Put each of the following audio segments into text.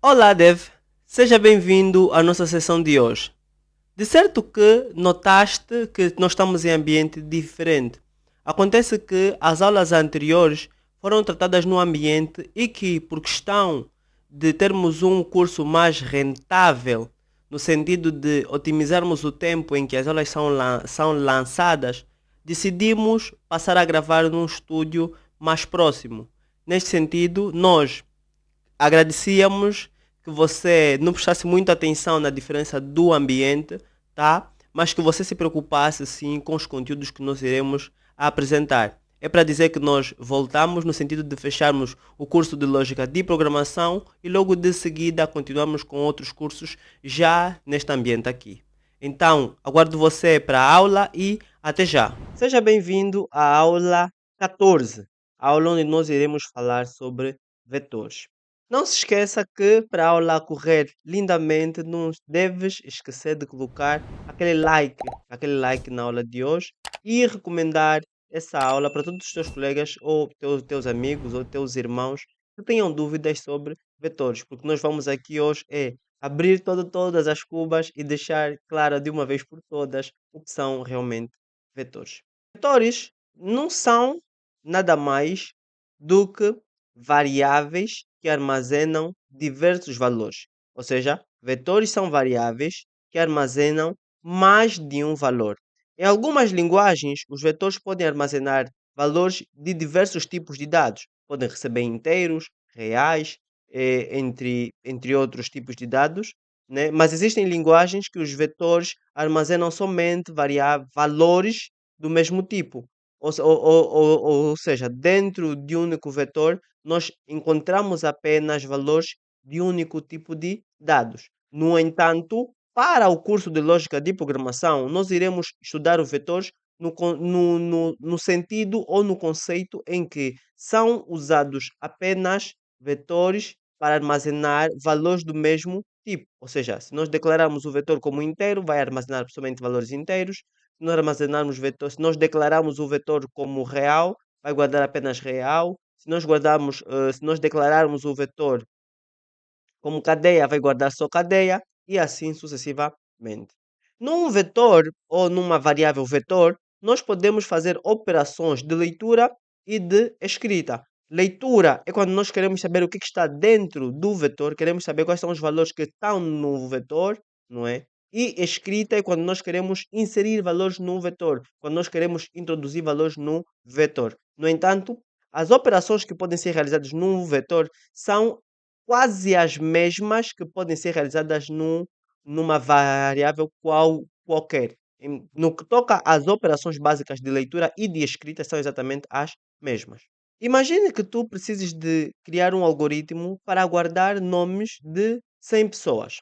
Olá, Dev. Seja bem-vindo à nossa sessão de hoje. De certo que notaste que nós estamos em ambiente diferente. Acontece que as aulas anteriores foram tratadas num ambiente e que, por questão de termos um curso mais rentável, no sentido de otimizarmos o tempo em que as aulas são lançadas, decidimos passar a gravar num estúdio mais próximo. Neste sentido, nós agradecíamos que você não prestasse muita atenção na diferença do ambiente, tá? Mas que você se preocupasse sim com os conteúdos que nós iremos apresentar. É para dizer que nós voltamos no sentido de fecharmos o curso de lógica de programação e logo de seguida continuamos com outros cursos já neste ambiente aqui. Então, aguardo você para a aula e até já. Seja bem-vindo à aula 14, a aula onde nós iremos falar sobre vetores. Não se esqueça que para a aula correr lindamente, não deves esquecer de colocar aquele like na aula de hoje e recomendar essa aula para todos os teus colegas ou teus amigos ou teus irmãos que tenham dúvidas sobre vetores, porque nós vamos aqui hoje abrir todas as cubas e deixar clara de uma vez por todas o que são realmente vetores. Vetores não são nada mais do que variáveis que armazenam diversos valores. Ou seja, vetores são variáveis que armazenam mais de um valor. Em algumas linguagens, os vetores podem armazenar valores de diversos tipos de dados. Podem receber inteiros, reais, entre outros tipos de dados. Né? Mas existem linguagens que os vetores armazenam somente valores do mesmo tipo. Ou seja, dentro de um único vetor, nós encontramos apenas valores de um único tipo de dados. No entanto, para o curso de lógica de programação, nós iremos estudar os vetores no sentido ou no conceito em que são usados apenas vetores para armazenar valores do mesmo tipo. Ou seja, se nós declararmos o vetor como inteiro, vai armazenar somente valores inteiros. Se nós declararmos o vetor como real, vai guardar apenas real. Se nós declararmos o vetor como cadeia, vai guardar só cadeia e assim sucessivamente. Num vetor ou numa variável vetor, nós podemos fazer operações de leitura e de escrita. Leitura é quando nós queremos saber o que está dentro do vetor, queremos saber quais são os valores que estão no vetor, não é? E escrita é quando nós queremos inserir valores no vetor, quando nós queremos introduzir valores no vetor. No entanto, as operações que podem ser realizadas num vetor são quase as mesmas que podem ser realizadas numa variável qualquer. No que toca às operações básicas de leitura e de escrita, são exatamente as mesmas. Imagine que tu precises de criar um algoritmo para guardar nomes de 100 pessoas.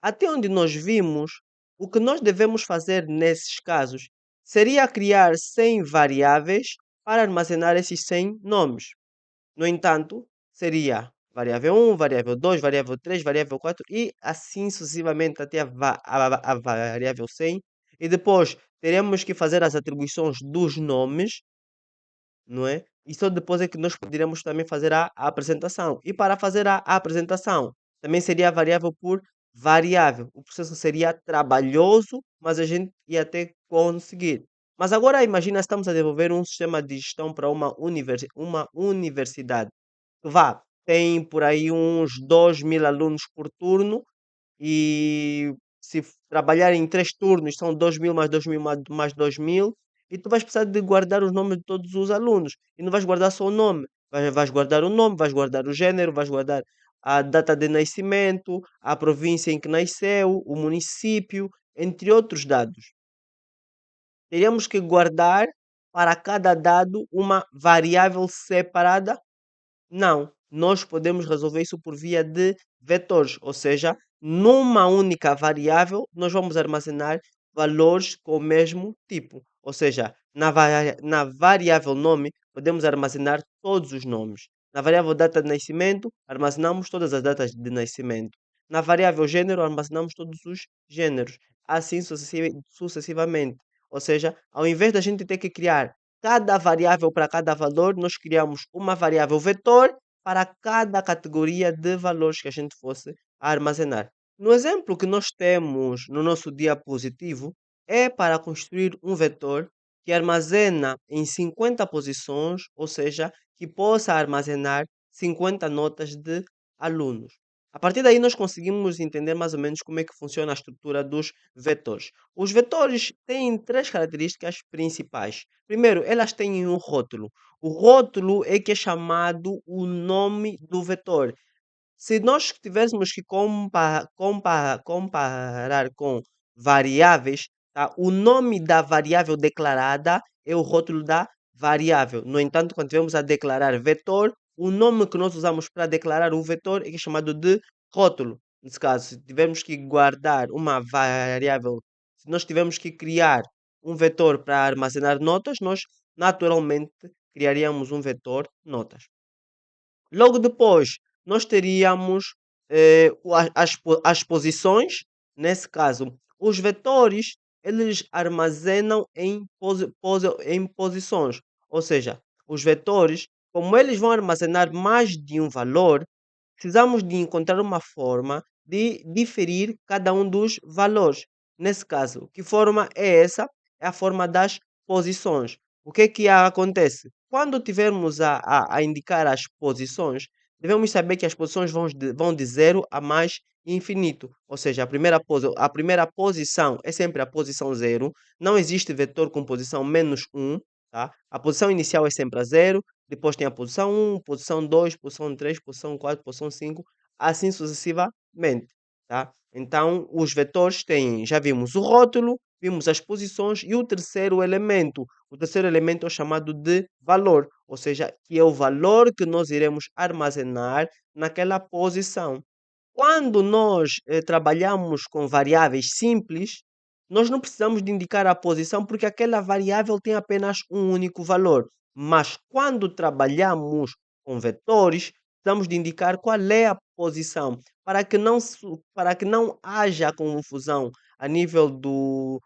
Até onde nós vimos, o que nós devemos fazer nesses casos seria criar 100 variáveis para armazenar esses 100 nomes. No entanto, seria variável um, variável 2, variável 3, variável 4 e assim sucessivamente até a variável 100. E depois teremos que fazer as atribuições dos nomes, não é? E só depois é que nós poderemos também fazer a apresentação. E para fazer a apresentação, também seria variável por variável. O processo seria trabalhoso, mas a gente ia ter que conseguir. Mas agora imagina, estamos a desenvolver um sistema de gestão para uma universidade. Vá, tem por aí uns 2.000 alunos por turno e se trabalhar em 3 turnos são 2.000 mais 2.000 mais 2.000 e tu vais precisar de guardar os nomes de todos os alunos. E não vais guardar só o nome, vais guardar o nome, vais guardar o género, vais guardar a data de nascimento, a província em que nasceu, o município, entre outros dados. Teríamos que guardar para cada dado uma variável separada? Não, nós podemos resolver isso por via de vetores, ou seja, numa única variável, nós vamos armazenar valores com o mesmo tipo. Ou seja, na variável nome, podemos armazenar todos os nomes. Na variável data de nascimento, armazenamos todas as datas de nascimento. Na variável gênero, armazenamos todos os gêneros. Assim sucessivamente. Ou seja, ao invés da gente ter que criar cada variável para cada valor, nós criamos uma variável vetor para cada categoria de valores que a gente fosse armazenar. No exemplo que nós temos no nosso diapositivo, é para construir um vetor que armazena em 50 posições, ou seja, que possa armazenar 50 notas de alunos. A partir daí, nós conseguimos entender mais ou menos como é que funciona a estrutura dos vetores. Os vetores têm três características principais. Primeiro, elas têm um rótulo. O rótulo é que é chamado o nome do vetor. Se nós tivéssemos que comparar com variáveis, tá? O nome da variável declarada é o rótulo da variável. No entanto, quando tivermos a declarar vetor, o nome que nós usamos para declarar o vetor é chamado de rótulo. Nesse caso, se tivermos que guardar uma variável, se nós tivermos que criar um vetor para armazenar notas, nós naturalmente criaríamos um vetor notas. Logo depois, nós teríamos as posições, nesse caso, os vetores, eles armazenam em posições. Ou seja, os vetores, como eles vão armazenar mais de um valor, precisamos de encontrar uma forma de diferir cada um dos valores. Nesse caso, que forma é essa? É a forma das posições. O que acontece? Quando tivermos a indicar as posições, devemos saber que as posições vão de 0 a mais infinito. Ou seja, a primeira posição é sempre a posição 0. Não existe vetor com posição menos 1. Tá? A posição inicial é sempre a 0. Depois tem a posição 1, posição 2, posição 3, posição 4, posição 5, assim sucessivamente. Tá? Então, os vetores têm, já vimos o rótulo, vimos as posições e o terceiro elemento. O terceiro elemento é chamado de valor, ou seja, que é o valor que nós iremos armazenar naquela posição. Quando nós trabalhamos com variáveis simples, nós não precisamos de indicar a posição porque aquela variável tem apenas um único valor. Mas quando trabalhamos com vetores, precisamos de indicar qual é a posição para que não haja confusão a nível do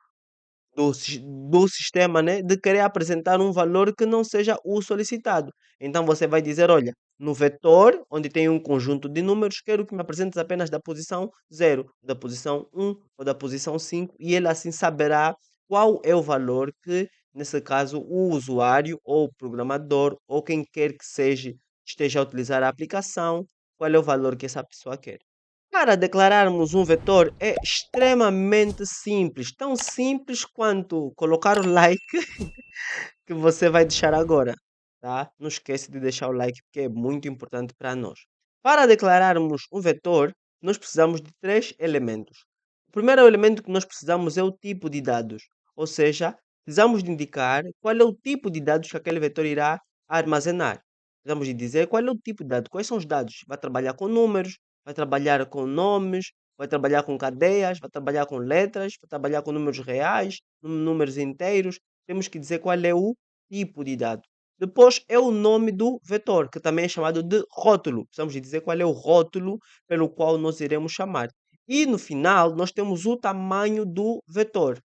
sistema, né, de querer apresentar um valor que não seja o solicitado. Então você vai dizer, olha, no vetor, onde tem um conjunto de números, quero que me apresentes apenas da posição 0, da posição 1 ou da posição 5, e ele assim saberá qual é o valor que, nesse caso, o usuário ou o programador ou quem quer que seja esteja a utilizar a aplicação, qual é o valor que essa pessoa quer. Para declararmos um vetor é extremamente simples, tão simples quanto colocar o like que você vai deixar agora, tá? Não esquece de deixar o like porque é muito importante para nós. Para declararmos um vetor, nós precisamos de três elementos. O primeiro elemento que nós precisamos é o tipo de dados, ou seja, precisamos de indicar qual é o tipo de dados que aquele vetor irá armazenar. Precisamos de dizer qual é o tipo de dado, quais são os dados. Vai trabalhar com números, vai trabalhar com nomes, vai trabalhar com cadeias, vai trabalhar com letras, vai trabalhar com números reais, números inteiros. Temos que dizer qual é o tipo de dado. Depois é o nome do vetor, que também é chamado de rótulo. Precisamos de dizer qual é o rótulo pelo qual nós iremos chamar. E no final, nós temos o tamanho do vetor.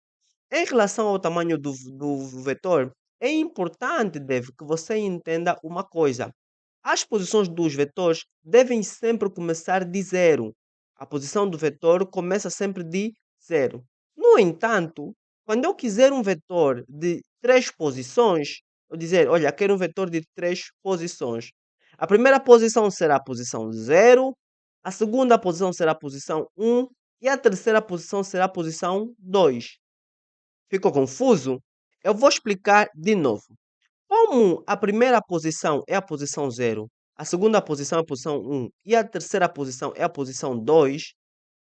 Em relação ao tamanho do vetor, é importante, que você entenda uma coisa. As posições dos vetores devem sempre começar de zero. A posição do vetor começa sempre de zero. No entanto, quando eu quiser um vetor de três posições, eu dizer, olha, quero um vetor de três posições. A primeira posição será a posição 0, a segunda posição será a posição 1 e a terceira posição será a posição 2. Ficou confuso? Eu vou explicar de novo. Como a primeira posição é a posição 0, a segunda posição é a posição 1 e a terceira posição é a posição 2,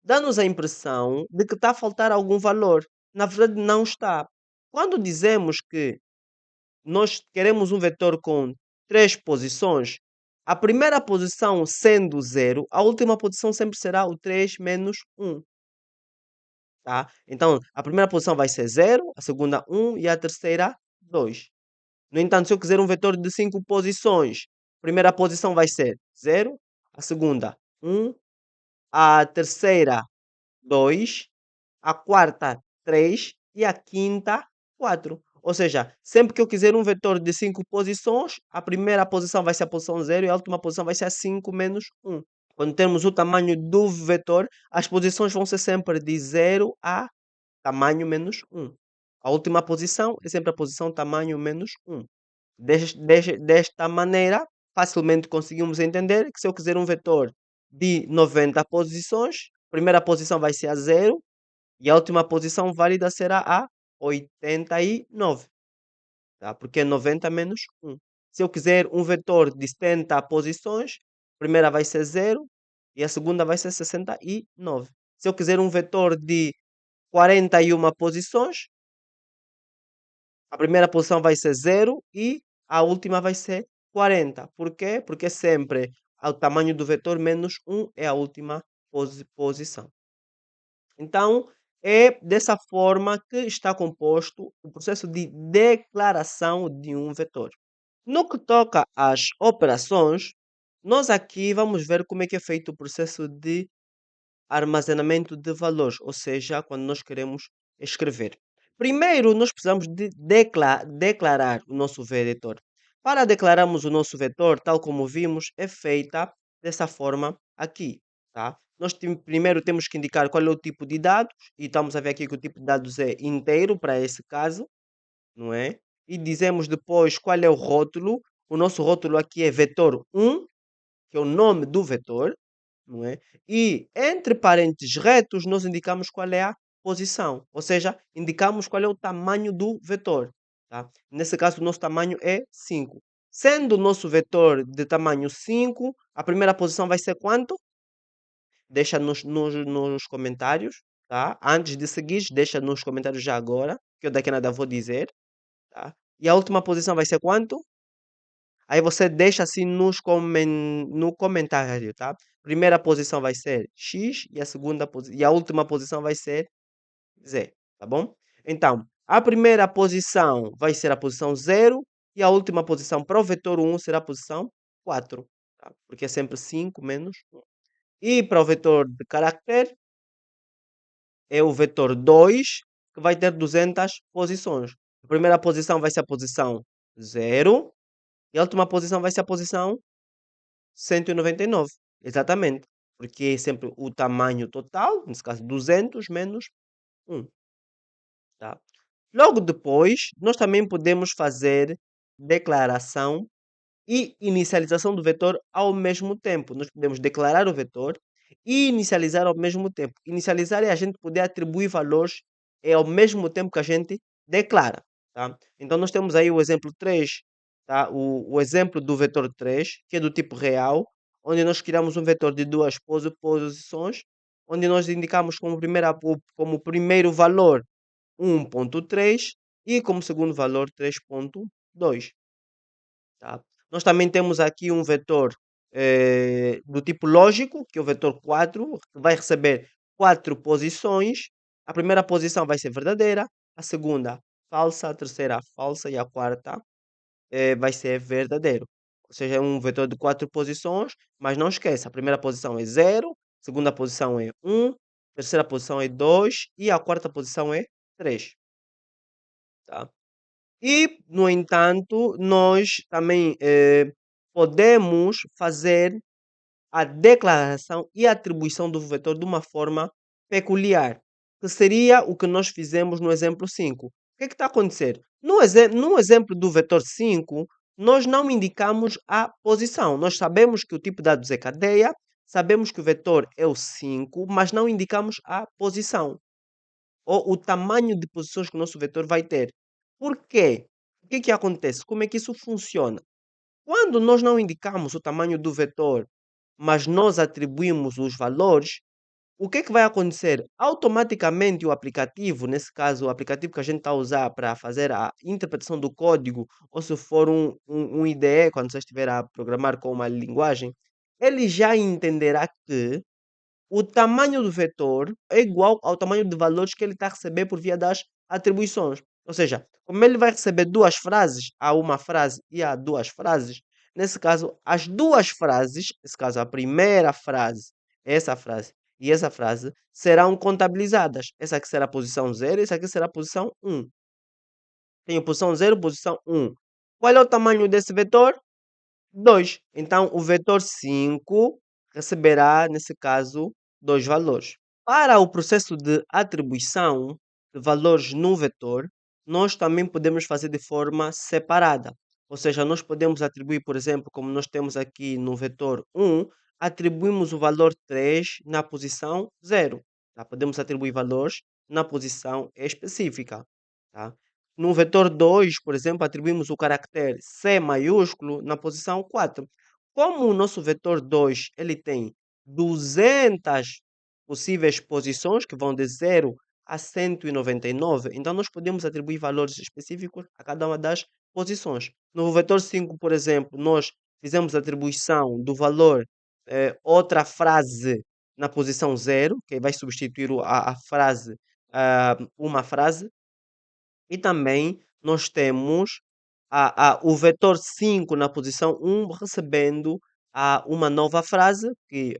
dá-nos a impressão de que está a faltar algum valor. Na verdade, não está. Quando dizemos que nós queremos um vetor com três posições, a primeira posição sendo 0, a última posição sempre será o 3 menos 1. Tá? Então, a primeira posição vai ser 0, a segunda 1 e a terceira 2. No entanto, se eu quiser um vetor de 5 posições, a primeira posição vai ser 0, a segunda 1, a terceira 2, a quarta 3 e a quinta 4. Ou seja, sempre que eu quiser um vetor de 5 posições, a primeira posição vai ser a posição 0 e a última posição vai ser a 5 menos 1. Quando temos o tamanho do vetor, as posições vão ser sempre de 0 a tamanho menos 1. A última posição é sempre a posição tamanho menos 1. Desta maneira, facilmente conseguimos entender que se eu quiser um vetor de 90 posições, a primeira posição vai ser a 0 e a última posição válida será a 89, tá? Porque é 90 menos 1. Se eu quiser um vetor de 70 posições, a primeira vai ser 0 e a segunda vai ser 69. Se eu quiser um vetor de 41 posições, a primeira posição vai ser 0 e a última vai ser 40. Por quê? Porque sempre o tamanho do vetor menos 1 é a última posição. Então, é dessa forma que está composto o processo de declaração de um vetor. No que toca às operações, nós aqui vamos ver como é que é feito o processo de armazenamento de valores, ou seja, quando nós queremos escrever. Primeiro, nós precisamos de declarar o nosso vetor. Para declararmos o nosso vetor, tal como vimos, é feita dessa forma aqui, tá? Nós primeiro temos que indicar qual é o tipo de dados, e estamos a ver aqui que o tipo de dados é inteiro para esse caso, não é? E dizemos depois qual é o rótulo. O nosso rótulo aqui é vetor 1, que é o nome do vetor, não é? E entre parênteses retos nós indicamos qual é a posição, ou seja, indicamos qual é o tamanho do vetor, tá? Nesse caso o nosso tamanho é 5. Sendo o nosso vetor de tamanho 5, a primeira posição vai ser quanto? Deixa nos comentários, tá? Antes de seguir, deixa nos comentários já agora, que eu daqui a nada vou dizer, tá? E a última posição vai ser quanto? Aí você deixa assim no comentário, tá? Primeira posição vai ser X e a última posição vai ser Z, tá bom? Então, a primeira posição vai ser a posição 0 e a última posição para o vetor 1 será a posição 4, tá? Porque é sempre 5 menos 1. E para o vetor de caractere é o vetor 2 que vai ter 200 posições. A primeira posição vai ser a posição 0 e a última posição vai ser a posição 199, exatamente, porque é sempre o tamanho total, nesse caso 200 menos 1, tá? Logo depois, nós também podemos fazer declaração e inicialização do vetor ao mesmo tempo. Nós podemos declarar o vetor e inicializar ao mesmo tempo. Inicializar é a gente poder atribuir valores ao mesmo tempo que a gente declara, tá? Então nós temos aí o exemplo 3, tá? O exemplo do vetor 3, que é do tipo real, onde nós criamos um vetor de duas posições, onde nós indicamos como primeiro valor 1.3 e como segundo valor 3.2. Tá? Nós também temos aqui um vetor do tipo lógico, que é o vetor 4, que vai receber 4 posições. A primeira posição vai ser verdadeira, a segunda falsa, a terceira falsa e a quarta vai ser verdadeiro. Ou seja, é um vetor de 4 posições, mas não esqueça, a primeira posição é 0, a segunda posição é 1, a terceira posição é 2 e a quarta posição é 3. Tá? E, no entanto, nós também podemos fazer a declaração e a atribuição do vetor de uma forma peculiar, que seria o que nós fizemos no exemplo 5. O que é que está a acontecer? No exemplo do vetor 5, nós não indicamos a posição. Nós sabemos que o tipo de dados é cadeia, sabemos que o vetor é o 5, mas não indicamos a posição ou o tamanho de posições que o nosso vetor vai ter. Por quê? O que é que acontece? Como é que isso funciona? Quando nós não indicamos o tamanho do vetor, mas nós atribuímos os valores, o que é que vai acontecer? Automaticamente o aplicativo, nesse caso o aplicativo que a gente está a usar para fazer a interpretação do código, ou se for um IDE, quando você estiver a programar com uma linguagem, ele já entenderá que o tamanho do vetor é igual ao tamanho de valores que ele está a receber por via das atribuições. Ou seja, como ele vai receber duas frases, há uma frase e há duas frases, nesse caso, as duas frases, nesse caso, a primeira frase, essa frase e essa frase, serão contabilizadas. Essa aqui será a posição 0 e essa aqui será a posição 1. Tenho posição 0, posição 1. Qual é o tamanho desse vetor? 2. Então, o vetor 5 receberá, nesse caso, dois valores. Para o processo de atribuição de valores num vetor, nós também podemos fazer de forma separada. Ou seja, nós podemos atribuir, por exemplo, como nós temos aqui no vetor 1, atribuímos o valor 3 na posição 0. Tá? Podemos atribuir valores na posição específica. Tá? No vetor 2, por exemplo, atribuímos o caractere C maiúsculo na posição 4. Como o nosso vetor 2 ele tem 200 possíveis posições, que vão de 0 a 199, então nós podemos atribuir valores específicos a cada uma das posições. No vetor 5, por exemplo, nós fizemos a atribuição do valor outra frase na posição 0, que vai substituir a frase, uma frase, e também nós temos o vetor 5 na posição 1 recebendo uma nova frase, que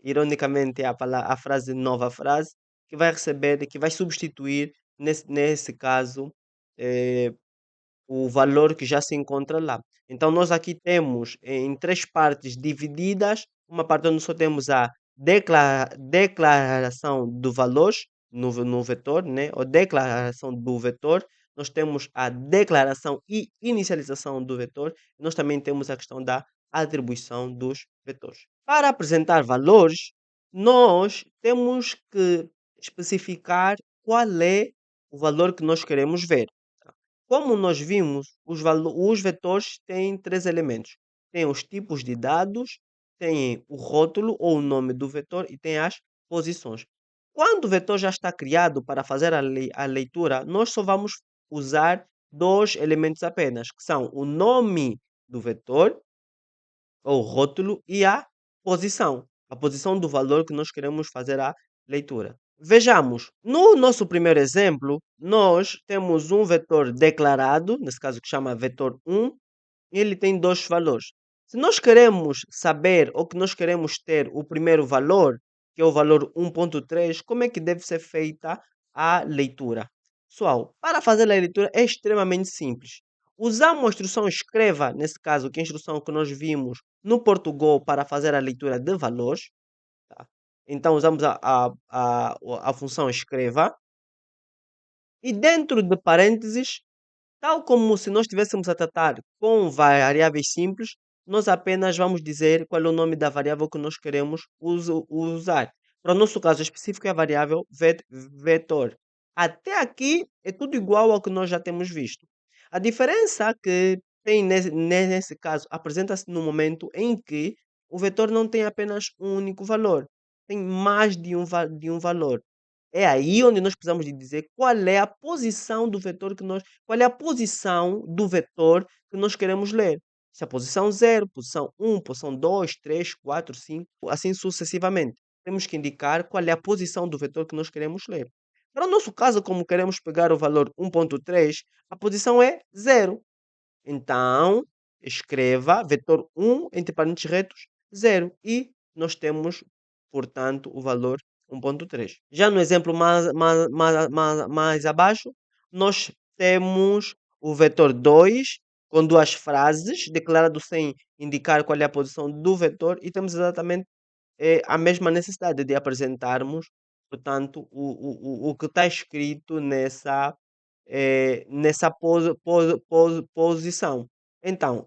ironicamente é a frase nova frase, que vai receber, que vai substituir, nesse caso, eh, o valor que já se encontra lá. Então, nós aqui temos em três partes divididas, uma parte onde só temos a declaração do valor no vetor, né? Ou declaração do vetor, nós temos a declaração e inicialização do vetor, e nós também temos a questão da atribuição dos vetores. Para apresentar valores, nós temos que especificar qual é o valor que nós queremos ver. Como nós vimos, os vetores têm três elementos. Tem os tipos de dados, tem o rótulo ou o nome do vetor e tem as posições. Quando o vetor já está criado para fazer a leitura, nós só vamos usar dois elementos apenas, que são o nome do vetor, ou rótulo, e a posição do valor que nós queremos fazer a leitura. Vejamos, no nosso primeiro exemplo, nós temos um vetor declarado, nesse caso que chama vetor 1, e ele tem dois valores. Se nós queremos saber ou que nós queremos ter o primeiro valor, que é o valor 1.3, como é que deve ser feita a leitura? Pessoal, para fazer a leitura é extremamente simples. Usamos a instrução escreva, nesse caso, que é a instrução que nós vimos no Portugal para fazer a leitura de valores. Tá? Então usamos a função escreva e dentro de parênteses, tal como se nós estivéssemos a tratar com variáveis simples, nós apenas vamos dizer qual é o nome da variável que nós queremos usar. Para o nosso caso específico é a variável vetor. Até aqui é tudo igual ao que nós já temos visto. A diferença que tem nesse caso apresenta-se no momento em que o vetor não tem apenas um único valor, tem mais de um valor. É aí onde nós precisamos de dizer qual é a posição do vetor qual é a posição do vetor que nós queremos ler. Se é a posição 0, posição 1, posição 2, 3, 4, 5, assim sucessivamente. Temos que indicar qual é a posição do vetor que nós queremos ler. Para o nosso caso, como queremos pegar o valor 1.3, a posição é 0. Então, escreva vetor 1 entre parênteses retos 0 e nós temos, portanto, o valor 1.3. Já no exemplo mais abaixo, nós temos o vetor 2 com duas frases, declarado sem indicar qual é a posição do vetor, e temos exatamente a mesma necessidade de apresentarmos, portanto, o que está escrito nessa posição. Então,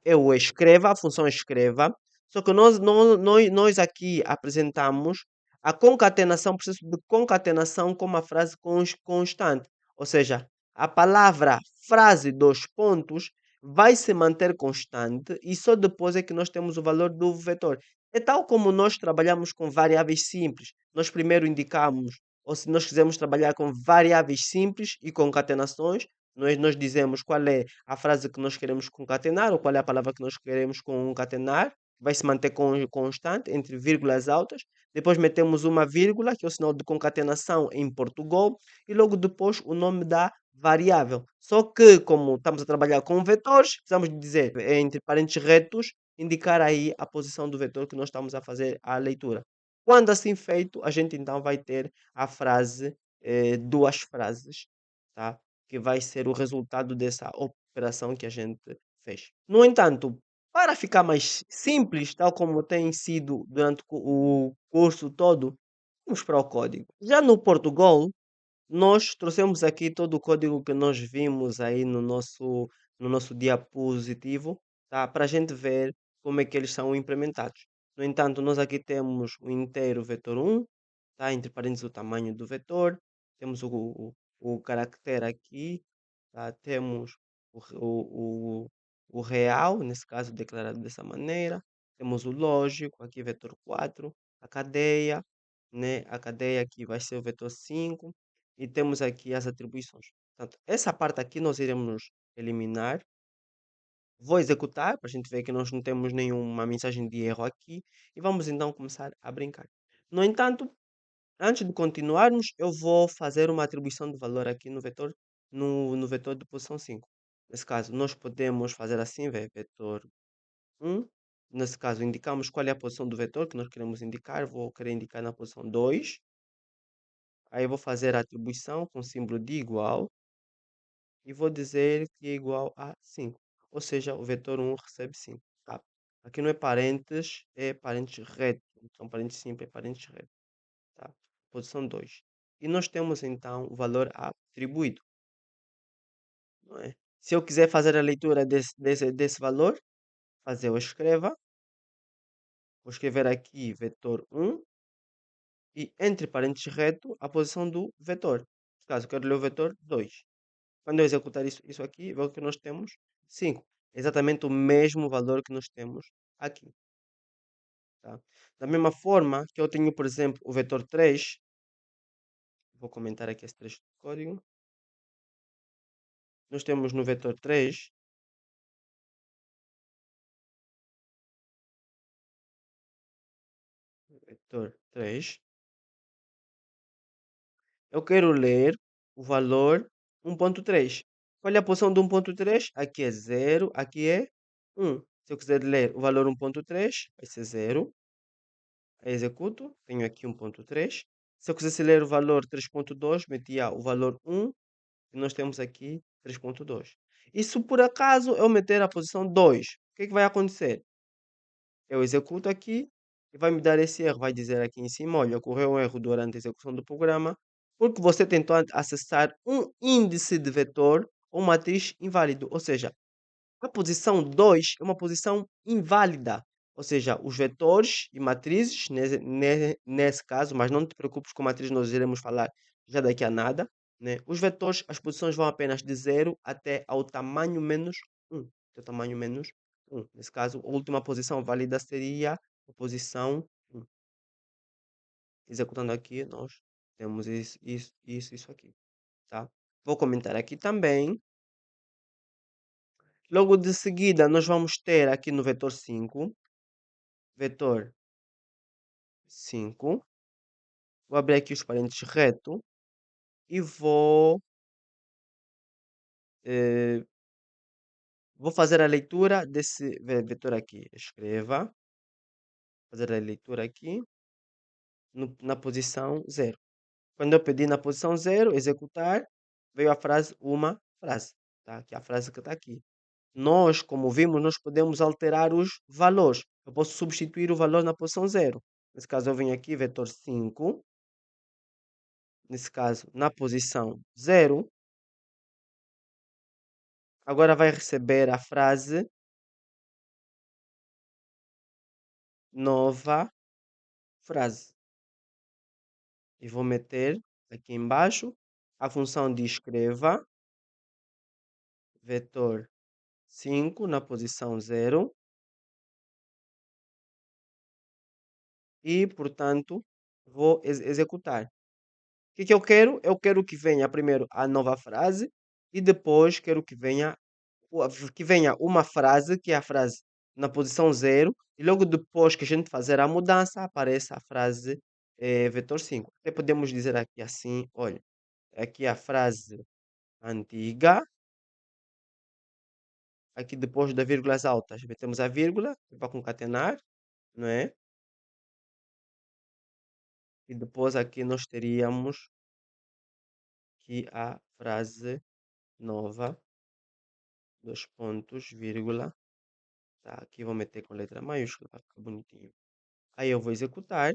é o escreva, a função escreva, só que nós aqui apresentamos a concatenação, o processo de concatenação com uma frase constante. Ou seja, a palavra frase dois pontos vai se manter constante e só depois é que nós temos o valor do vetor. É tal como nós trabalhamos com variáveis simples. Nós primeiro indicamos, ou se nós quisermos trabalhar com variáveis simples e concatenações, nós dizemos qual é a frase que nós queremos concatenar ou qual é a palavra que nós queremos concatenar. Vai se manter constante entre vírgulas altas. Depois metemos uma vírgula, que é o sinal de concatenação em Portugal, e logo depois o nome da variável. Só que, como estamos a trabalhar com vetores, precisamos de dizer entre parênteses retos, indicar aí a posição do vetor que nós estamos a fazer a leitura. Quando assim feito, a gente então vai ter a frase, duas frases, tá? que vai ser o resultado dessa operação que a gente fez. No entanto, para ficar mais simples, tal como tem sido durante o curso todo, vamos para o código. Já no Portugal, nós trouxemos aqui todo o código que nós vimos aí no nosso diapositivo, tá? Para a gente ver como é que eles são implementados. No entanto, nós aqui temos o inteiro vetor 1, tá? Entre parênteses o tamanho do vetor, temos o caractere aqui, tá? Temos o real, nesse caso declarado dessa maneira, temos o lógico, aqui vetor 4, a cadeia, né? A cadeia aqui vai ser o vetor 5 e temos aqui as atribuições. Portanto, essa parte aqui nós iremos eliminar. Vou executar para a gente ver que nós não temos nenhuma mensagem de erro aqui e vamos então começar a brincar. No entanto, antes de continuarmos, eu vou fazer uma atribuição de valor aqui no vetor de posição 5. Nesse caso, nós podemos fazer assim, vetor 1. Nesse caso, indicamos qual é a posição do vetor que nós queremos indicar. Vou querer indicar na posição 2. Aí eu vou fazer a atribuição com símbolo de igual e vou dizer que é igual a 5. Ou seja, o vetor 1 recebe 5. Tá? Aqui não é parênteses reto. Então, parênteses simples é parênteses reto. Tá? Posição 2. E nós temos então o valor atribuído. Não é? Se eu quiser fazer a leitura desse valor, eu vou escrever aqui vetor 1 e entre parênteses reto a posição do vetor. No caso, eu quero ler o vetor 2. Quando eu executar isso aqui, vejo que nós temos 5. Exatamente o mesmo valor que nós temos aqui. Tá? Da mesma forma que eu tenho, por exemplo, o vetor 3. Vou comentar aqui esse trecho de código. Nós temos no vetor 3. Vetor 3. Eu quero ler o valor 1.3. Qual é a posição do 1.3? Aqui é 0, aqui é 1. Se eu quiser ler o valor 1.3, vai ser 0. Aí executo, tenho aqui 1.3. Se eu quisesse ler o valor 3.2, metia o valor 1 e nós temos aqui 3.2. E se por acaso eu meter a posição 2, o que é que vai acontecer? Eu executo aqui e vai me dar esse erro. Vai dizer aqui em cima, olha, ocorreu um erro durante a execução do programa porque você tentou acessar um índice de vetor ou matriz inválido. Ou seja, a posição 2 é uma posição inválida. Ou seja, os vetores e matrizes, nesse caso, mas não te preocupes com matriz, nós iremos falar já daqui a nada. Né? Os vetores, as posições vão apenas de 0 até ao tamanho menos 1. Até o tamanho menos 1. Nesse caso, a última posição válida seria a posição 1. Executando aqui, nós temos isso aqui. Tá? Vou comentar aqui também. Logo de seguida, nós vamos ter aqui no vetor 5, vetor 5. Vou abrir aqui os parênteses reto e eh, vou fazer a leitura desse vetor aqui. Escreva, fazer a leitura aqui na posição 0. Quando eu pedir na posição 0, executar, veio a frase, uma frase. Tá? Que é a frase que está aqui. Nós, como vimos, nós podemos alterar os valores. Eu posso substituir o valor na posição 0. Nesse caso, eu venho aqui, vetor 5. Nesse caso, na posição 0. Agora vai receber a frase nova frase. E vou meter aqui embaixo a função de escreva vetor 5 na posição 0 e, portanto, vou executar. O que eu quero? Eu quero que venha primeiro a nova frase e depois quero que venha uma frase, que é a frase na posição 0 e logo depois que a gente fazer a mudança, apareça a frase vetor 5. Até podemos dizer aqui assim, olha, aqui a frase antiga, aqui depois das vírgulas altas, metemos a vírgula para concatenar, não é? E depois aqui nós teríamos aqui a frase nova, dois pontos, vírgula. Tá, aqui vou meter com letra maiúscula para ficar bonitinho. Aí eu vou executar.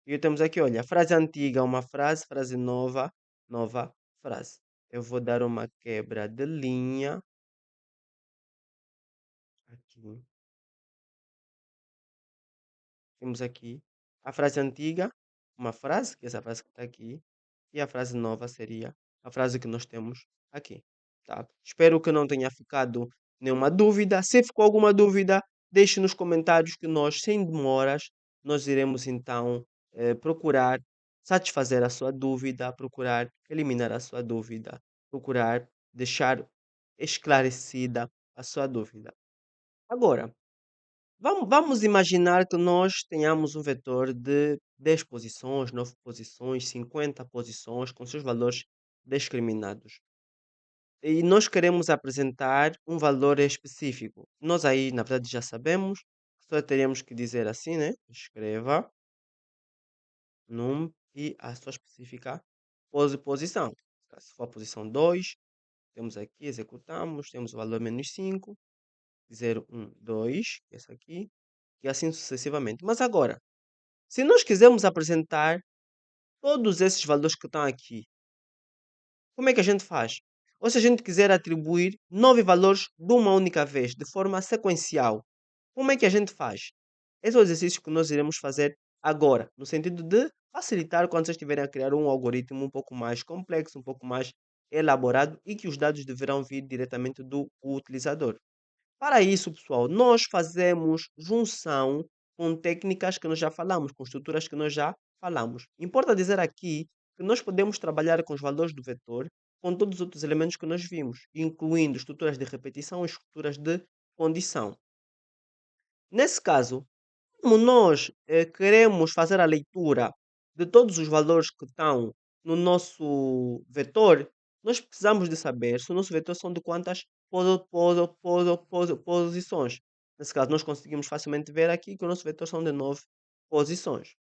E temos aqui, olha, frase antiga, uma frase, frase nova, nova frase. Eu vou dar uma quebra de linha aqui. Temos aqui a frase antiga, uma frase, que é essa frase que está aqui, e a frase nova seria a frase que nós temos aqui. Tá? Espero que não tenha ficado nenhuma dúvida. Se ficou alguma dúvida, deixe nos comentários que nós, sem demoras, nós iremos então procurar satisfazer a sua dúvida, procurar eliminar a sua dúvida, procurar deixar esclarecida a sua dúvida. Agora, vamos imaginar que nós tenhamos um vetor de 10 posições, 9 posições, 50 posições, com seus valores discriminados. E nós queremos apresentar um valor específico. Nós aí, na verdade, já sabemos, só teremos que dizer assim, né? Escreva num e a sua específica posição. Se for a posição 2, temos aqui, executamos, temos o valor menos 5, 0, 1, 2, esse aqui, e assim sucessivamente. Mas agora, se nós quisermos apresentar todos esses valores que estão aqui, como é que a gente faz? Ou se a gente quiser atribuir 9 valores de uma única vez, de forma sequencial, como é que a gente faz? Esse é o exercício que nós iremos fazer agora, no sentido de facilitar quando vocês estiverem a criar um algoritmo um pouco mais complexo, um pouco mais elaborado e que os dados deverão vir diretamente do utilizador. Para isso, pessoal, nós fazemos junção com técnicas que nós já falamos, com estruturas que nós já falamos. Importa dizer aqui que nós podemos trabalhar com os valores do vetor com todos os outros elementos que nós vimos, incluindo estruturas de repetição e estruturas de condição. Nesse caso, como nós queremos fazer a leitura de todos os valores que estão no nosso vetor, nós precisamos de saber se o nosso vetor são de quantas posições. Nesse caso, nós conseguimos facilmente ver aqui que o nosso vetor são de 9 posições.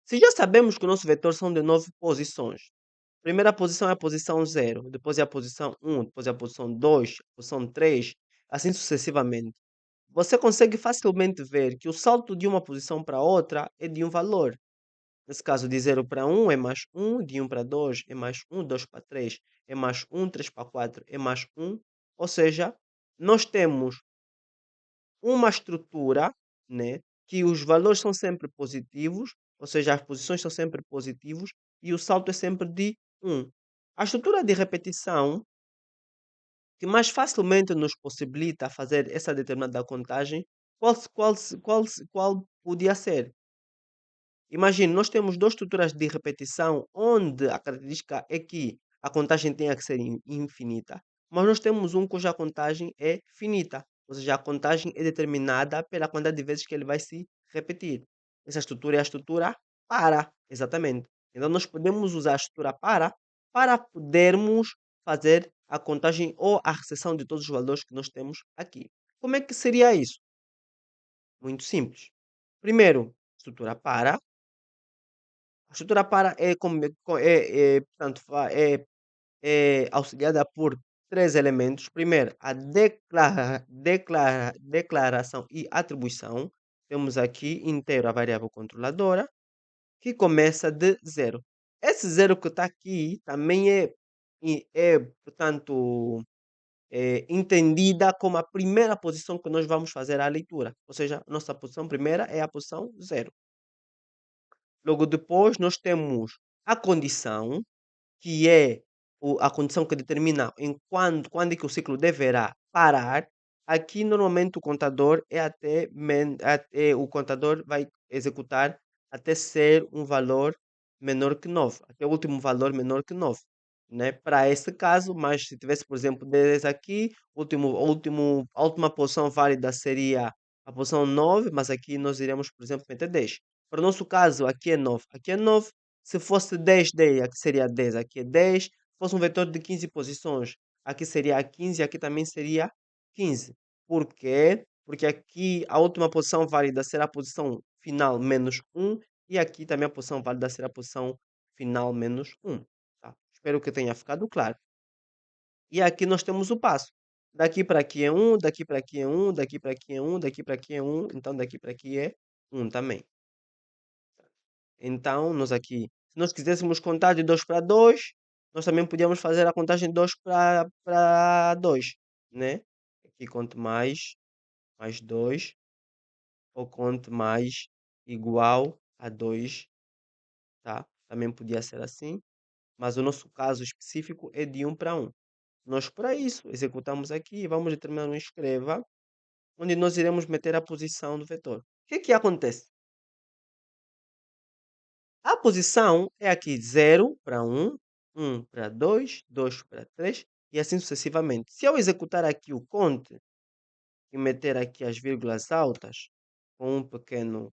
Se já sabemos que o nosso vetor são de 9 posições, primeira posição é a posição 0, depois é a posição 1, depois é a posição 2, a posição 3, assim sucessivamente. Você consegue facilmente ver que o salto de uma posição para outra é de um valor. Nesse caso, de 0 para 1 é mais 1, de 1 para 2 é mais 1, 2 para 3 é mais 1, 3 para 4 é mais 1. Ou seja, nós temos uma estrutura, né, que os valores são sempre positivos, ou seja, as posições são sempre positivos e o salto é sempre de 1. A estrutura de repetição que mais facilmente nos possibilita fazer essa determinada contagem, qual podia ser? Imagine, nós temos duas estruturas de repetição onde a característica é que a contagem tenha que ser infinita, mas nós temos um cuja contagem é finita, ou seja, a contagem é determinada pela quantidade de vezes que ele vai se repetir. Essa estrutura é a estrutura para, exatamente. Então nós podemos usar a estrutura para podermos fazer a contagem ou a recessão de todos os valores que nós temos aqui. Como é que seria isso? Muito simples. Primeiro, estrutura para. A estrutura para portanto, é auxiliada por três elementos. Primeiro, a declaração e atribuição. Temos aqui inteiro a variável controladora, que começa de zero. Esse zero que está aqui também portanto, entendida como a primeira posição que nós vamos fazer a leitura. Ou seja, a nossa posição primeira é a posição zero. Logo depois, nós temos a condição, que é a condição que determina quando é que o ciclo deverá parar. Aqui, normalmente, o contador o contador vai executar até ser um valor menor que 9, até o último valor menor que 9. Né? Para esse caso, mas se tivesse, por exemplo, 10 aqui, a última posição válida seria a posição 9, mas aqui nós iremos, por exemplo, meter 10. Para o nosso caso, aqui é 9. Aqui é 9. Se fosse 10, 10, aqui seria 10. Aqui é 10. Se fosse um vetor de 15 posições, aqui seria 15. Aqui também seria 15. Por quê? Porque aqui a última posição válida será a posição final menos 1. E aqui também a posição válida será a posição final menos 1. Tá? Espero que tenha ficado claro. E aqui nós temos o passo. Daqui para aqui é um, daqui para aqui é um, daqui para aqui é um, daqui para aqui é um, então daqui para aqui é um também. Então, nós aqui, se nós quiséssemos contar de 2 para 2, nós também podíamos fazer a contagem de 2 para 2, né? Aqui conto mais 2, ou conto mais igual a 2, tá? Também podia ser assim, mas o nosso caso específico é de 1 para 1. Nós, para isso, executamos aqui e vamos determinar um escreva, onde nós iremos meter a posição do vetor. O que acontece? A posição é aqui 0 para 1, 1 para 2, 2 para 3 e assim sucessivamente. Se eu executar aqui o conte e meter aqui as vírgulas altas com um pequeno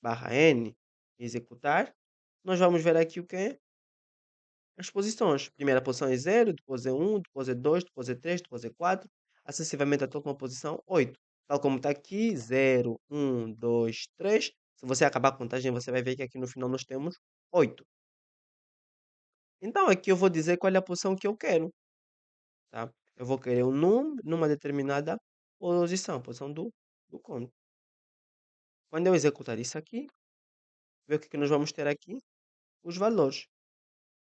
barra n e executar, nós vamos ver aqui o que? As posições. Primeira posição é 0, depois é 1, depois é 2, depois é 3, depois é 4, acessivamente até uma posição 8. Tal como está aqui, 0, 1, 2, 3. Se você acabar a contagem, você vai ver que aqui no final nós temos 8. Então aqui eu vou dizer qual é a posição que eu quero, tá? Eu vou querer um número numa determinada posição do conto. Quando eu executar isso aqui, ver o que nós vamos ter aqui? Os valores.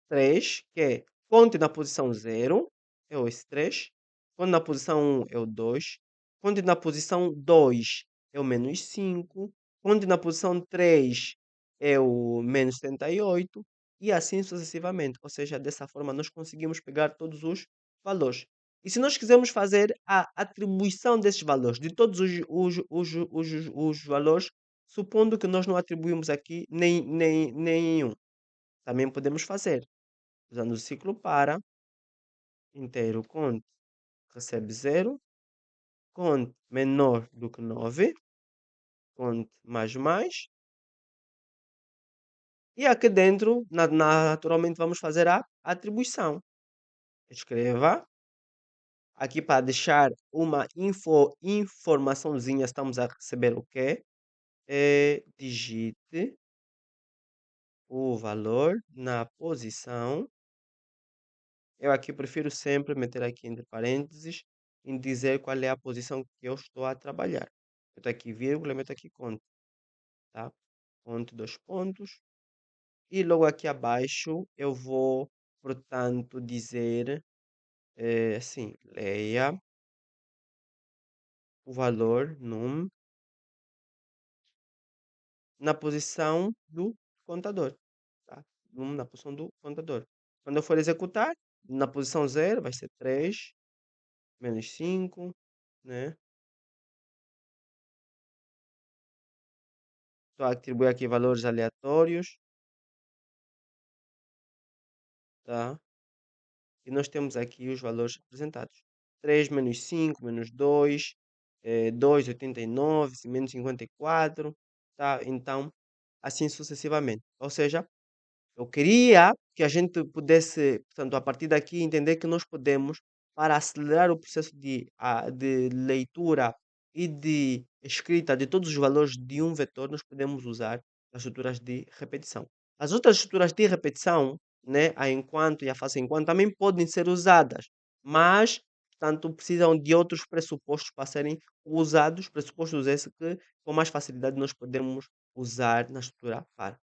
3, que é ponto na posição 0, é o esse 3. Ponto na posição 1 é o 2. Ponto na posição 2 é o menos 5. Ponto na posição 3 é o menos 78. E assim sucessivamente. Ou seja, dessa forma nós conseguimos pegar todos os valores. E se nós quisermos fazer a atribuição desses valores, de todos os valores, supondo que nós não atribuímos aqui nenhum, também podemos fazer usando o ciclo para, inteiro conte recebe 0, conte menor do que 9, conte mais, e aqui dentro, naturalmente, vamos fazer a atribuição. Escreva, aqui para deixar uma informaçãozinha, estamos a receber o quê? Digite o valor na posição. Eu aqui prefiro sempre meter aqui entre parênteses e dizer qual é a posição que eu estou a trabalhar. Meto aqui vírgula, meto aqui conta, tá? Ponto, dois pontos. E logo aqui abaixo eu vou, portanto, dizer assim, leia o valor num na posição do contador, tá? Num na posição do contador. Quando eu for executar, na posição 0 vai ser 3 menos 5, né? Estou a atribuir aqui valores aleatórios, tá? E nós temos aqui os valores representados. 3 menos 5 menos 2, 2,89, menos 54, tá? Então, assim sucessivamente. Ou seja, eu queria que a gente pudesse, portanto, a partir daqui, entender que nós podemos, para acelerar o processo de leitura e de escrita de todos os valores de um vetor, nós podemos usar as estruturas de repetição. As outras estruturas de repetição, né, a enquanto e a face enquanto, também podem ser usadas, mas, portanto, precisam de outros pressupostos para serem usados, pressupostos esses que com mais facilidade nós podemos usar na estrutura para.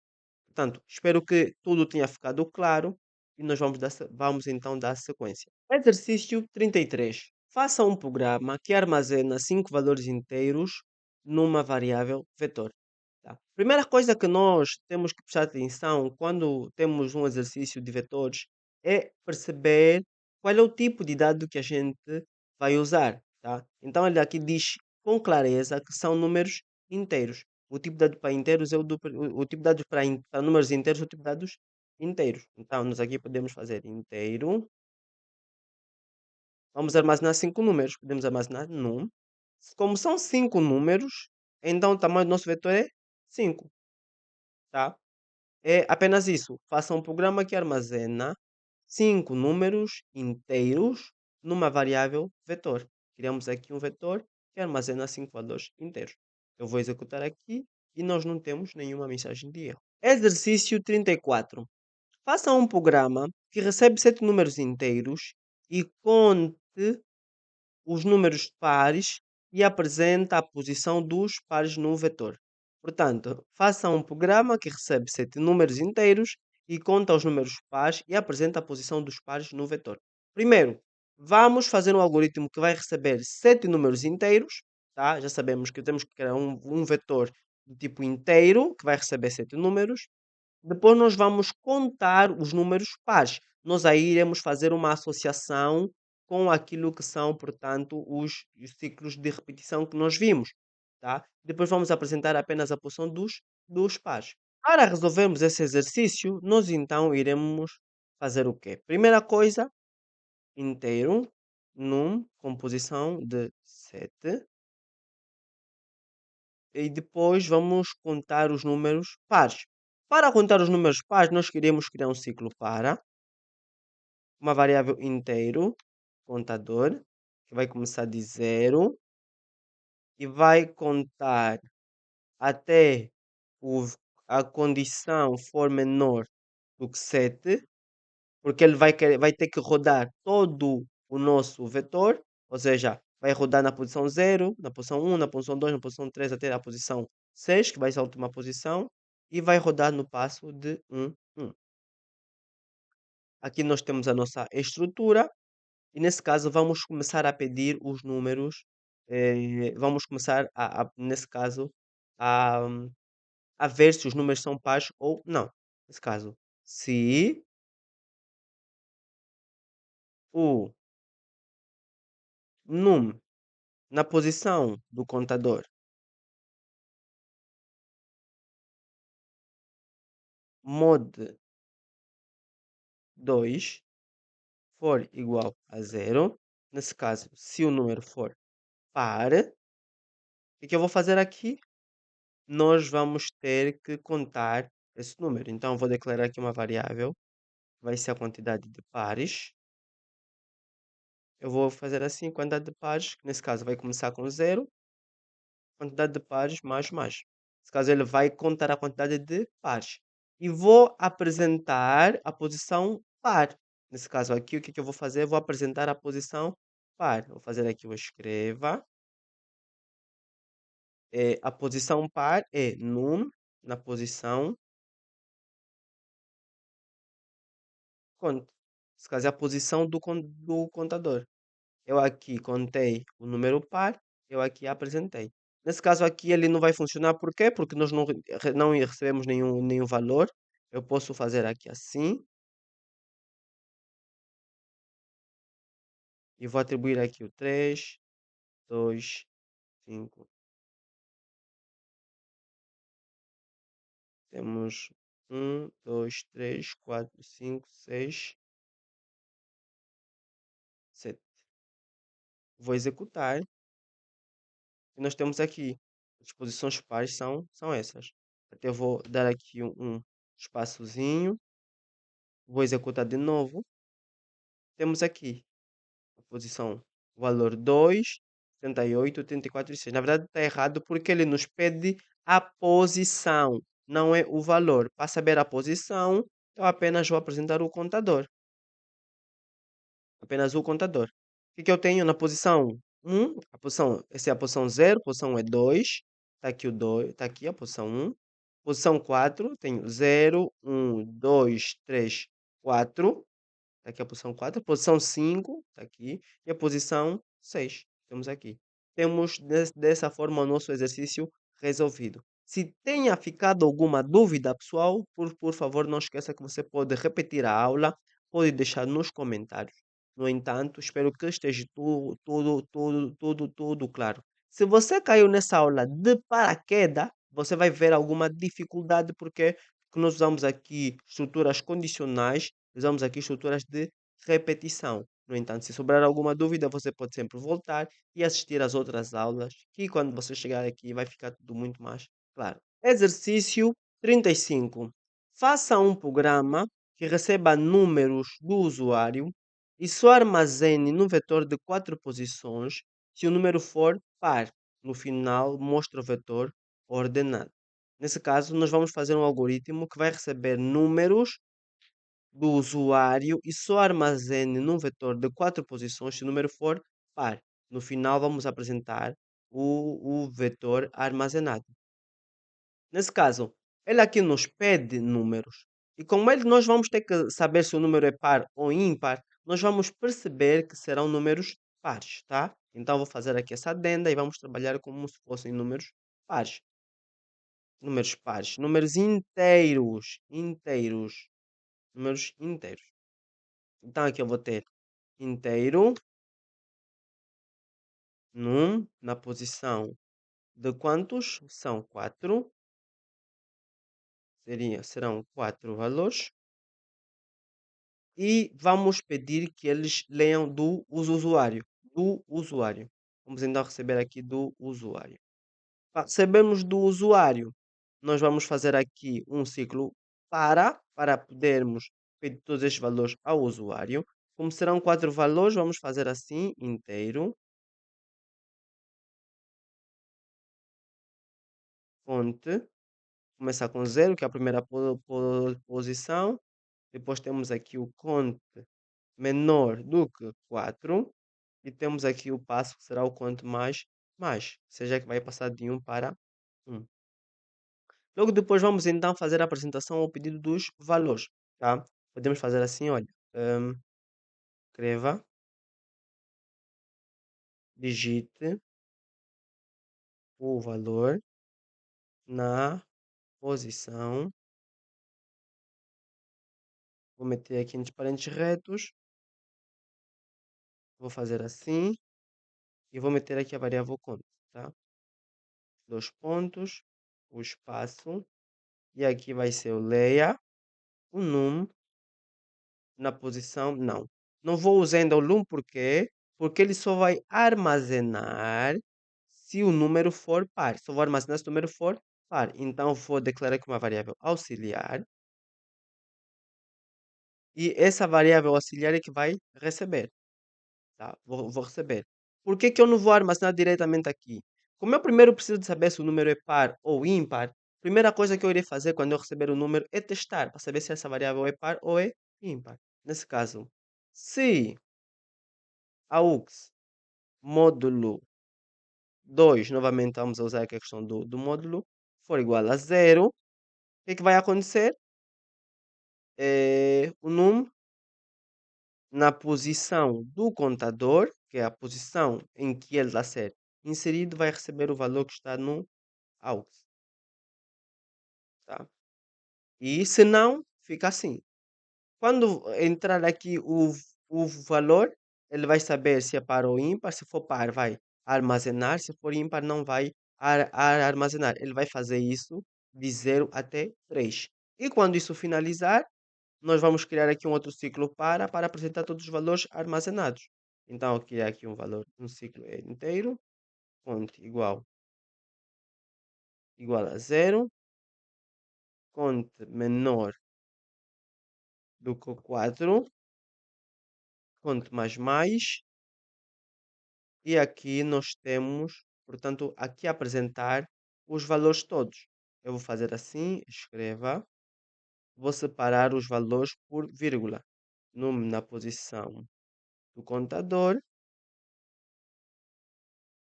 Portanto, espero que tudo tenha ficado claro e nós vamos então dar sequência. Exercício 33. Faça um programa que armazena 5 valores inteiros numa variável vetor. Tá? Primeira coisa que nós temos que prestar atenção quando temos um exercício de vetores é perceber qual é o tipo de dado que a gente vai usar. Tá? Então ele aqui diz com clareza que são números inteiros. O tipo de dado para inteiros é o tipo de dados para números inteiros é o tipo de dados inteiros. Então nós aqui podemos fazer inteiro. Vamos armazenar 5 números. Podemos armazenar num. Como são 5 números, então o tamanho do nosso vetor é 5. Tá? É apenas isso. Faça um programa que armazena 5 números inteiros numa variável vetor. Criamos aqui um vetor que armazena 5 valores inteiros. Eu vou executar aqui e nós não temos nenhuma mensagem de erro. Exercício 34. Faça um programa que recebe 7 números inteiros e conte os números pares e apresenta a posição dos pares no vetor. Portanto, faça um programa que recebe 7 números inteiros e conta os números pares e apresenta a posição dos pares no vetor. Primeiro, vamos fazer um algoritmo que vai receber 7 números inteiros. Tá? Já sabemos que temos que criar um vetor de tipo inteiro que vai receber 7 números. Depois nós vamos contar os números pares. Nós aí iremos fazer uma associação com aquilo que são, portanto, os ciclos de repetição que nós vimos, tá? Depois vamos apresentar apenas a posição dos pares. Para resolvermos esse exercício, nós então iremos fazer o quê? Primeira coisa, inteiro, num, composição de 7. E depois vamos contar os números pares. Para contar os números pares, nós queremos criar um ciclo para uma variável inteiro, contador, que vai começar de zero e vai contar até o, a condição for menor do que 7, porque ele vai ter que rodar todo o nosso vetor, ou seja, vai rodar na posição zero, na posição um, na posição 2, na posição 3 até a posição 6, que vai ser a última posição, e vai rodar no passo de 1, 1. Aqui nós temos a nossa estrutura, e nesse caso vamos começar a pedir os números, vamos começar nesse caso, a, a ver se os números são pares ou não. Nesse caso, se o num na posição do contador mod 2 for igual a zero, nesse caso, se o número for par, o que eu vou fazer aqui? Nós vamos ter que contar esse número. Então, vou declarar aqui uma variável, vai ser a quantidade de pares. Eu vou fazer assim, quantidade de pares, que nesse caso vai começar com zero, quantidade de pares mais. Nesse caso, ele vai contar a quantidade de pares. E vou apresentar a posição par. Nesse caso aqui, o que eu vou fazer? Vou apresentar a posição par. Vou fazer aqui, eu escreva. A posição par é num na posição conta. Nesse caso, é a posição do contador. Eu aqui contei o número par, eu aqui apresentei. Nesse caso aqui ele não vai funcionar, por quê? Porque nós não recebemos nenhum valor. Eu posso fazer aqui assim e vou atribuir aqui o 3, 2, 5. Temos 1, 2, 3, 4, 5, 6, 7. Vou executar e nós temos aqui as posições pares são essas. Até eu vou dar aqui um espaçozinho, vou executar de novo. Temos aqui a posição, o valor 2, 78, 84 e 6. Na verdade está errado porque ele nos pede a posição, não é o valor. Para saber a posição, eu apenas vou apresentar o contador. Apenas o contador. O que eu tenho na posição 1? Essa é a posição 0, posição é 2. Está aqui o 2, está aqui a posição 1. Posição 4, tenho 0, 1, 2, 3, 4. Está aqui a posição 4. Posição 5, está aqui. E a posição 6, temos aqui. Temos dessa forma o nosso exercício resolvido. Se tenha ficado alguma dúvida, pessoal, por favor, não esqueça que você pode repetir a aula, pode deixar nos comentários. No entanto, espero que esteja tudo claro. Se você caiu nessa aula de paraquedas, você vai ver alguma dificuldade, porque nós usamos aqui estruturas condicionais, usamos aqui estruturas de repetição. No entanto, se sobrar alguma dúvida, você pode sempre voltar e assistir às outras aulas, que quando você chegar aqui vai ficar tudo muito mais claro. Exercício 35. Faça um programa que receba números do usuário e só armazene no vetor de 4 posições se o número for par. No final, mostra o vetor ordenado. Nesse caso, nós vamos fazer um algoritmo que vai receber números do usuário e só armazene num vetor de 4 posições se o número for par. No final vamos apresentar o vetor armazenado. Nesse caso, ele aqui nos pede números. E como nós vamos ter que saber se o número é par ou ímpar, nós vamos perceber que serão números pares, tá? Então vou fazer aqui essa adenda e vamos trabalhar como se fossem números pares. Números pares, números inteiros, números inteiros. Então aqui eu vou ter inteiro na posição de quantos? São 4. Serão 4 valores. E vamos pedir que eles leiam do usuário. Do usuário. Vamos então receber aqui do usuário. Para recebermos do usuário, nós vamos fazer aqui um ciclo para podermos pedir todos estes valores ao usuário. Como serão 4 valores, vamos fazer assim, inteiro, fonte, começar com 0, que é a primeira posição. Depois temos aqui o conte menor do que 4. E temos aqui o passo que será o conte mais. Ou seja, que vai passar de 1 para 1. Logo depois vamos então fazer a apresentação ao pedido dos valores, tá? Podemos fazer assim, olha. Escreva, digite o valor na posição. Vou meter aqui entre parênteses retos. Vou fazer assim. E vou meter aqui a variável conte, tá? Dois pontos, o espaço. E aqui vai ser o leia, o num na posição não. Não vou usar ainda o num porque ele só vai armazenar se o número for par. Só vou armazenar se o número for par. Então vou declarar aqui uma variável auxiliar. E essa variável auxiliar é que vai receber. Tá? Vou receber. Por que eu não vou armazenar diretamente aqui? Como eu primeiro preciso de saber se o número é par ou ímpar, a primeira coisa que eu irei fazer quando eu receber o número é testar, para saber se essa variável é par ou é ímpar. Nesse caso, se aux módulo 2, novamente vamos usar aqui a questão do módulo, for igual a zero, o que vai acontecer? O num na posição do contador, que é a posição em que ele está a ser inserido, vai receber o valor que está no aux. Tá? E se não, fica assim. Quando entrar aqui o valor, ele vai saber se é par ou ímpar. Se for par, vai armazenar. Se for ímpar, não vai armazenar. Ele vai fazer isso de 0 até 3. E quando isso finalizar, nós vamos criar aqui um outro ciclo para apresentar todos os valores armazenados. Então, eu criar aqui um valor, um ciclo inteiro, conte igual a 0, conte menor do que 4, conte mais, e aqui nós temos, portanto, aqui apresentar os valores todos. Eu vou fazer assim, escreva, vou separar os valores por vírgula. Nome na posição do contador,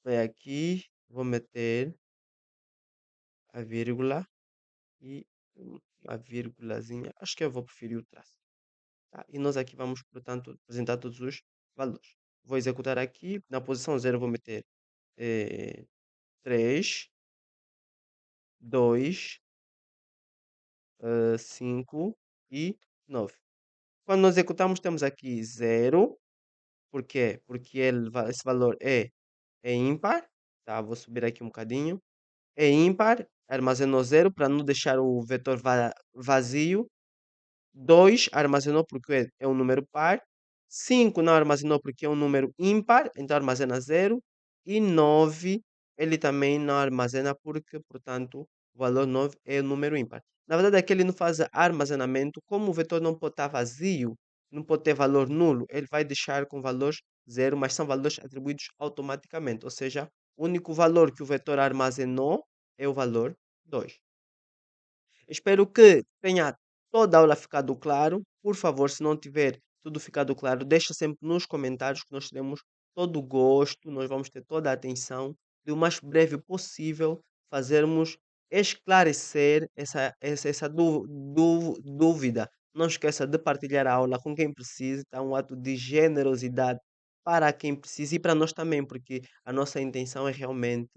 vai aqui, vou meter a vírgula e uma vírgulazinha. Acho que eu vou preferir o traço. Tá? E nós aqui vamos, portanto, apresentar todos os valores. Vou executar aqui. Na posição 0 vou meter 3, 2, 5 e 9. Quando nós executamos, temos aqui 0. Por quê? Porque esse valor é ímpar. Tá? Vou subir aqui um bocadinho. É ímpar. Armazenou 0 para não deixar o vetor vazio. 2 armazenou porque é um número par. 5 não armazenou porque é um número ímpar, então armazena 0. E 9 ele também não armazena porque, portanto, o valor 9 é um número ímpar. Na verdade, aqui ele não faz armazenamento. Como o vetor não pode estar vazio, não pode ter valor nulo, ele vai deixar com valores 0, mas são valores atribuídos automaticamente. Ou seja, o único valor que o vetor armazenou é o valor 2. Espero que tenha toda a aula ficado claro. Por favor, se não tiver tudo ficado claro, deixa sempre nos comentários que nós teremos todo o gosto, nós vamos ter toda a atenção de o mais breve possível fazermos esclarecer essa dúvida. Não esqueça de partilhar a aula com quem precisa, tá? Um ato de generosidade para quem precisa e para nós também, porque a nossa intenção é realmente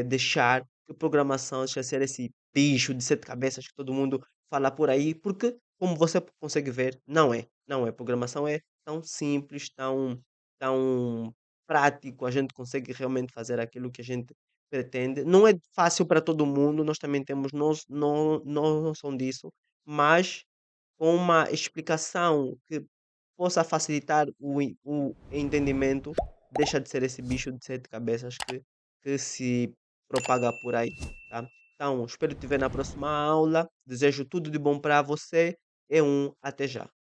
deixar que programação deixe de ser esse bicho de sete cabeças que todo mundo fala por aí, porque, como você consegue ver, não é. Não é. Programação é tão simples, tão prático, a gente consegue realmente fazer aquilo que a gente pretende. Não é fácil para todo mundo, nós também temos noção disso, mas com uma explicação que possa facilitar o entendimento, deixa de ser esse bicho de sete cabeças que se propaga por aí, tá? Então, espero te ver na próxima aula. Desejo tudo de bom para você. Até já.